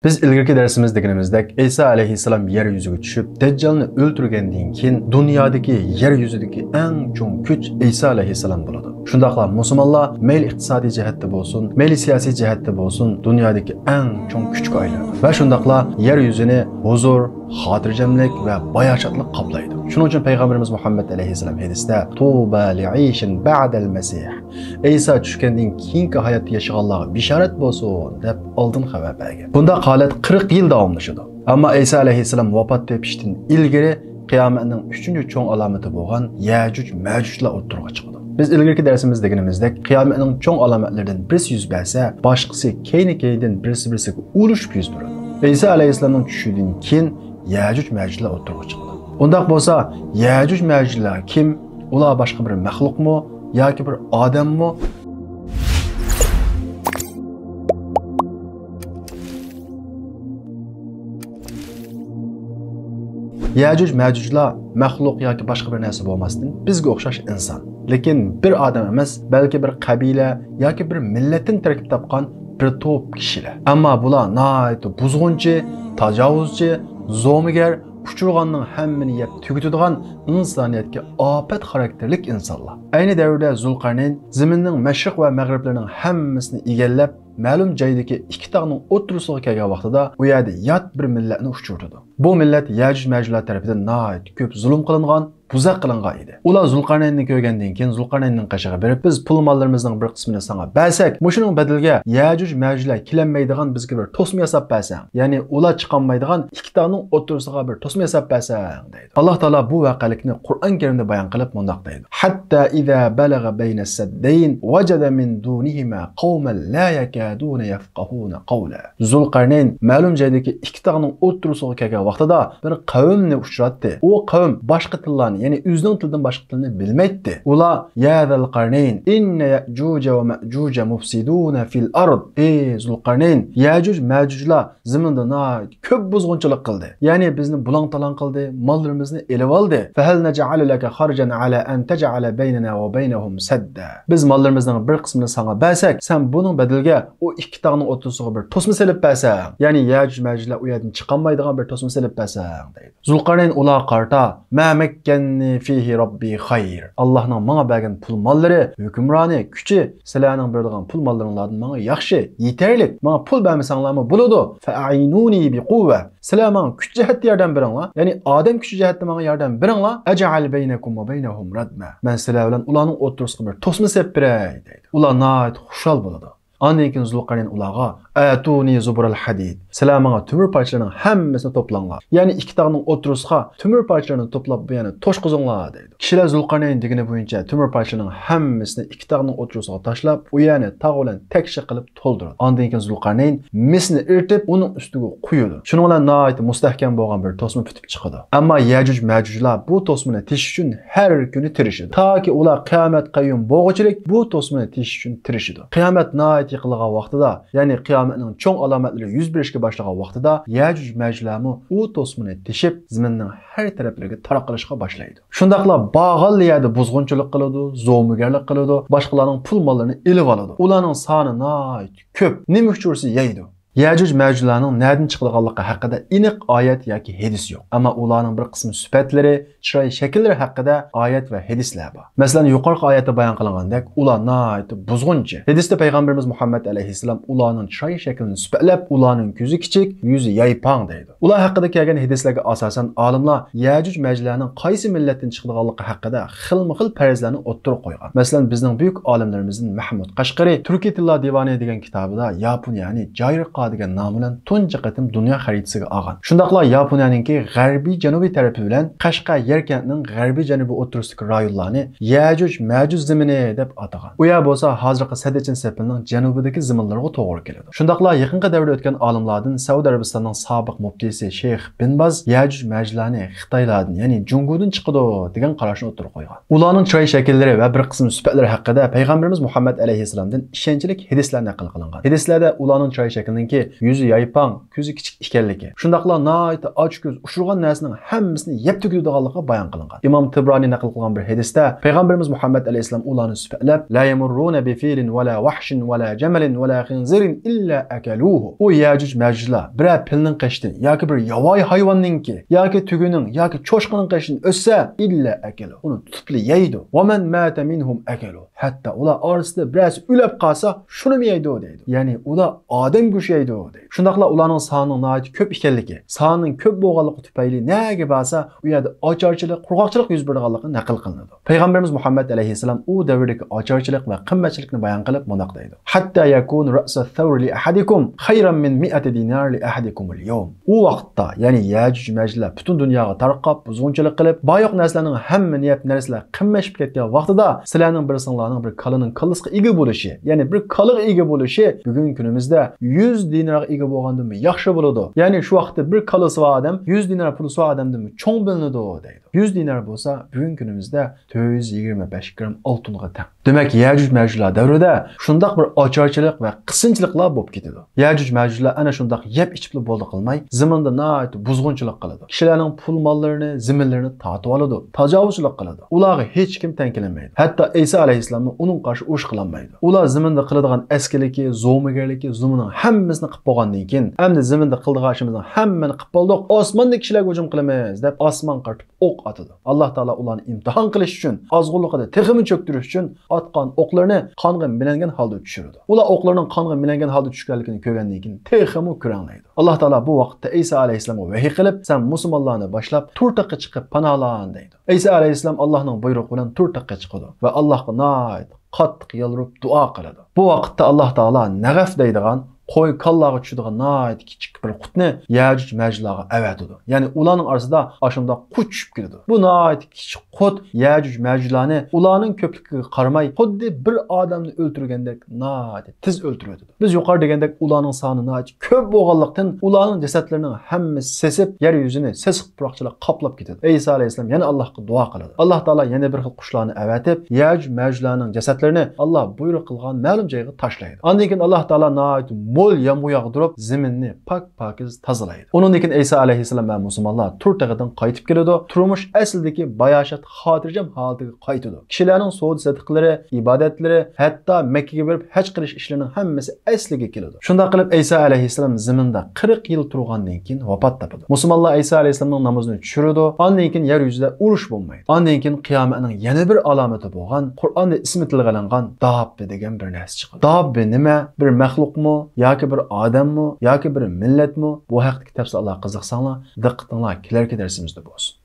Biz ilgirki dersimiz deganimizdek İsa aleyhisselam yeryüzüge tushib Dajjalni o'ltirgandan keyin dunyodagi yeryüzidagi eng cho'ng kuch İsa aleyhisselam bo'ladi. Shundaqla musulmonlar mayli iqtisodiy jihatda bo'lsin, mayli siyosiy jihatda bo'lsin, dunyodagi eng cho'ng kuchga aylanadi. Va shundaqla yeryüzini huzur, xotirjamlik va bayashotlik qoplaydi. Shuning uchun payg'ambarimiz Muhammad alayhissalom hadisda "Tuba li'ishin ba'dal masih" İsa tushgandan keyingi hayotda yashaganlarga bishorat bo'lsin deb oldin xabar bergan. Bunda holat 40 yil davomlashadi. Ammo İsa alayhissalom vafot tepishdan ilgari qiyomatning 3-cho'ng alomati bo'lgan Yajuj Majujlar o'tirg'a chiqadi. Biz ilgirki dersimizde deganimizdek qiyomatning cho'ng alomatlaridan birisi yuz bersa, boshqasi keyni-keynidan birisi-birisiga urushib yuz beradi. İsa alayhissalomning tushidan keyin Yajuj Majujlar o'tirg'a chiqadi. Undaq bo'lsa, Yajuj Majujlar kim? Ular boshqa bir maxluqmi yoki bir odammi? Yajuj Majujlar maxluq yoki boshqa bir narsa bo'lmasdan bizga o'xshash inson. Lekin bir odam emas, balki bir qabila yoki bir millatdan tarkib topgan bir to'p kishilar. Ammo bular nihoyat buzg'unchi, tajovuzchi, zo'migar, uchirganning hammani yeb tugitadigan insoniyatga ofat xarakterlik insonlar. Ayni davrda Zulqarnayn zaminning mashriq va mag'riblarining hammasini egallab, ma'lum joydagi ikki tog'ning o'tirisiga kelgan vaqtida u yerda yot bir millatni uchirdi. Bu millat Yajuj Majujlar tarafidan nihoyat ko'p zulm qilingan, buzaq qilingan edi. Ular Zulqarnaynni ko'rgandan keyin Zulqarnaynning qashig'iga berib, biz pul mollarimizning bir qismini sana bersak, mushuning badalga Yajuj Majujlar kelinmaydigan bizga bir to'sma yasab bersang, ya'ni ular chiqolmaydigan ikki tog'ning o'tirisiga bir to'sma yasab bersang deydi. Alloh taolo bu voqelikni Qur'on Karimda bayon qilib mundaq deydi: "Hatta iza balagha bayna as-saddayn wajada min dunihima qauman la yakaduna yafqahuna qawla." Zulqarnayn ma'lum joydagi ikki tog'ning o'tirisiga kelgan vaqtida bir qavmni uchratdi. U qavm boshqa tillarni, ya'ni o'zining tilidan boshqa tilni bilmaydi. Ular ya Zulqarnayn inna Ya'juj va Ma'juj mufsiduna fil ard. Ey Zulqarnayn, Yajuj Majujlar zaminda ko'p buzg'unchilik qildi. Ya'ni bizni bulang-talang qildi, mollarimizni elib oldi. Fa hal naj'alu laka kharjan ala an taj'ala baynana va baynahum sadda. Biz mollarimizning bir qismini sana bersak, sen buning badalga o ikki tog'ning o'tirisiga bir to'sma selib bersang, ya'ni Yajuj Majujlar u yerdan chiqolmaydigan bir to'sma selib bersang deydi. Zulqarnayn ular qarta ma makkanni fihi robbi xayr. Allohning menga bergan pul mollari, hukmroni, kuchi, sizlarning beradigan pul mollaringlardan menga yaxshi, yetarli. Menga pul bermasanglarmi bo'ladi. Fa'inuni bi quwwa. Sizlar menga kuch jihatda yordam beringlar, ya'ni odam kuchi jihatda menga yordam beringlar. Aj'al baynakum va baynahum radma. Men sizlar bilan ularning o'tirisiga bir to'sma selib beray deydi. Ular nihoyat xushal bo'ladi. Ondan keyin Zulqarnayn ularga "Atuni zubural hadid." Sizlar menga temir parchalarining hammasini to'planglar. Ya'ni ikki tog'ning o'tirisiga temir parchalarini to'plab bu yana to'shqizinglar deydi. Kishilar Zulqarnayn degani bo'yicha temir parchalarining hammasini ikki tog'ning o'tirisiga tashlab, u yana tog' bilan takshi qilib to'ldiradi. Ondan keyin Zulqarnayn misni eritib, uning ustiga qo'yadi. Shuning bilan nihoyat mustahkam bo'lgan bir to'sma bitib chiqadi. Ammo Yajuj Majujlar bu to'smani tish uchun har kuni tirishadi. Toki ular qiyomat qayyum bo'g'ichilik bu to'smani tish uchun tirishadi. Qiyomat nihoyat yaqinlagan vaqtida, ya'ni qiyomatning cho'ng alomatlari yuz berishga boshlagan vaqtida Yajuj Majujlarmi u to'smani teshib zaminning har taraflariga tarqalishga boshlaydi. Shundaqla bag'al yerda buzg'unchilik qiladi, zo'migarlik qiladi, boshqalarning pul mollarini elib oladi. Ularning soni nihoyat ko'p. Nima uchursa yeydi. Yajuj Majujlarning nereden chiqadiganligi haqida aniq oyat yoki hadis yo'q. Ammo ularning bir qismi sifatlari, chiroy shakllari haqida oyat va hadislar bor. Masalan, yuqorqi oyatda bayon qilingandek, ular nihoyat buzg'unchi. Hadisda payg'ambarimiz Muhammad alayhissalom ularning chiroy shaklini sifatlab, ularning ko'zi kichik, yuzi yaypang deydi. Ular haqida kelgan hadislarga asosan olimlar Yajuj Majujlarning qaysi millatdan chiqadiganligi haqida xilma-xil farazlarni o'ttirib qo'ygan. Masalan, bizning buyuk olimlarimizning Mahmud Qashqari Turkiy tillar divoni degan kitobida Yaponiyani Jayriqa degan nom bilan tunji qatim dunyo xaritasiga olgan. Shundaqla Yaponiyaninki g'arbiy janubiy tarafi bilan Qashqar yer kentining g'arbiy janubiy o'rtasidagi rayonlarni Yajuj Majuj zamini deb atagan. U yer bo'lsa hozirgi Sadechin sepilning janubidagi zaminlarga to'g'ri keladi. Shundaqla yaqinqi davrda o'tgan olimlardan Saudiya Arabistonining sobiq muftisi Sheyx bin Baz Yajuj Majujlarni Xitoylardan, ya'ni Jungudan chiqadi degan qarashni o'tirib qo'ygan. Ularning chiroy shakllari va bir qism sifatlari haqida payg'ambarimiz Muhammad alayhissalomdan ishonchli hadislar naql qilingan. Hadislarda ularning chiroy shaklining yoki yuzi yaypang, ko'zi kichik ekanligi, shundaqla nihoyatda ochko'z ushurgan narsaning hammasini yeb to'kadiganligi bayon qilingan. Imom Tibroniy naql qilgan bir hadisda payg'ambarimiz Muhammad alayhisalom ularni sifatlab la yamurruna bi filin wala wahshin wala jamalin wala khinzirin illa akaluhu. U Yajuj Majujlar bir pilning qashtin yoki bir yovvoyi hayvonninki yoki tuguning yoki cho'shqining qashin o'ssa illa akalu. Uni tutib yeydi. Wa man mata minhum akalu. Hatta ular orasida biroz o'lib qolsa shuni yeydi deydi. Ya'ni ular odam go'shti yeydi deydi. Shundaqla ularning sonining nihoyat ko'p ekanligi, sonining ko'p bo'lganligi tufayli nega bo'lsa u yerda ocharchilik, qurg'oqchilik yuz berganligi naql qilinadi. Payg'ambarimiz Muhammad alayhisalom u davrdagi ocharchilik va qimmatchilikni bayon qilib mundoq deydi. Hatta yakun ra'sa thawr li ahadikum khayran min 100 dinar li ahadikum al-yawm. U vaqtda, ya'ni Yajuj Majujlar butun dunyoga tarqab, buzg'unchilik qilib, boyoq narsalarning hammani yeb narsalar qimmashib ketgan vaqtida sizlarning birsinglarning bir kalaning kallasiga ega bo'lishi, ya'ni bir kalaga ega bo'lishi bugun kunimizda 100 dinarga ega bo'lgandan yaxshi bo'ladi. Ya'ni shu vaqtda bir kalasi bor odam 100 dinar puli bor odamdan cho'ng bilinadi deydi. 100 dinar bo'lsa bugun kunimizda 425 gram oltinga teng. Demak, Yajuj Majujlar davrida shundaq bir ocharchilik va qisinchiliklar bo'lib ketadi. Yajuj Majujlar ana shundaq yeb ichib bo'ldi qilmay, zaminda nihoyat buzg'unchilik qiladi. Kishilarning pul mollarini, zaminlarini tortib oladi, tajovuzchilik qiladi. Ularga hech kim tengkilanmaydi. Hatto Isa alayhisalomni uning qarshi urush qilolmaydi. Ular zaminda qiladigan askarligi, zo'migarligi, zulmining hammasini qilib bo'lgandan keyin, endi zaminda qildigan ishimizning hammani qilib bo'ldik, osmonda kishilarga hujum qilamiz deb osmon qartib o'q atadi. Alloh taolo ularni imtihon qilish uchun, ozg'unligida texmi cho'ktirish uchun atgan o'qlarni qonga milangan holda tushiradi. Ular o'qlarning qonga milangan holda tushganligini ko'rgandan keyin texmi ko'ranglaydi. Alloh taolo bu vaqtda Isa alayhisalomga vahiy qilib, sen musulmonlarni boshlab turtaqqa chiqib panohlan deydi. Isa alayhisalom Allohning buyrug'i bilan turtaqqa chiqadi va Allohga nihoyat qattiq yalvarib duo qiladi. Bu vaqtda Alloh taolo nag'af deydigan qo'y kallaga tushadigan nihoyat kichik bir qutni Yajuj Majujlarga avatadi. Ya'ni ularning orasida ashunda qut tushib keladi. Bu nihoyat kichik qut Yajuj Majujlarni ularning ko'pligiga qaramay, xuddi bir odamni o'ltirgandek nihoyat tez o'ltiradi. Biz yuqori degandek ularning soni nihoyat ko'p bo'lganlikdan ularning jasadlarining hammasi sesib, yer yuzini sesiq puroqchilar qoplab ketadi. Isa alayhisalom yana Allohga duo qiladi. Alloh taolo yana bir xil qushlarni avatib, Yajuj Majujlarning jasadlarini Alloh buyruq qilgan ma'lum joyga tashlaydi. Ondan keyin Alloh taolo nihoyat mo'l yağmur yağdırıp zeminni pak-pakiz tazalaydı. Onun için İsa aleyhisselam ve musulmonlar turtağıdan qaytib keladi. Turmuş aslidagi bayashat xotirjam holatiga qaytadi. Kishilarning savdo satiqlari, ibodatlari, hatto Makkaga borib haj qilish ishlarining hammasi asliga keladi. Shunda qilib İsa aleyhisselam zeminda 40 yil turgandan keyin vafot topadi. Musulmonlar İsa aleyhisselamning namozini tushiradi. Ondan keyin yer yuzida urush bo'lmaydi. Ondan keyin qiyomatning yana bir alomati bo'lgan Qur'onda ismi tilg'alangan Dabbi degan bir narsa chiqadi. Dabbi nima? Bir maxluqmi yoki bir odammi yoki bir millatmi? Bu haqda kitobsa Allah qiziqsanglar, diqqatinglar kelarki darsimizda bo'lsin.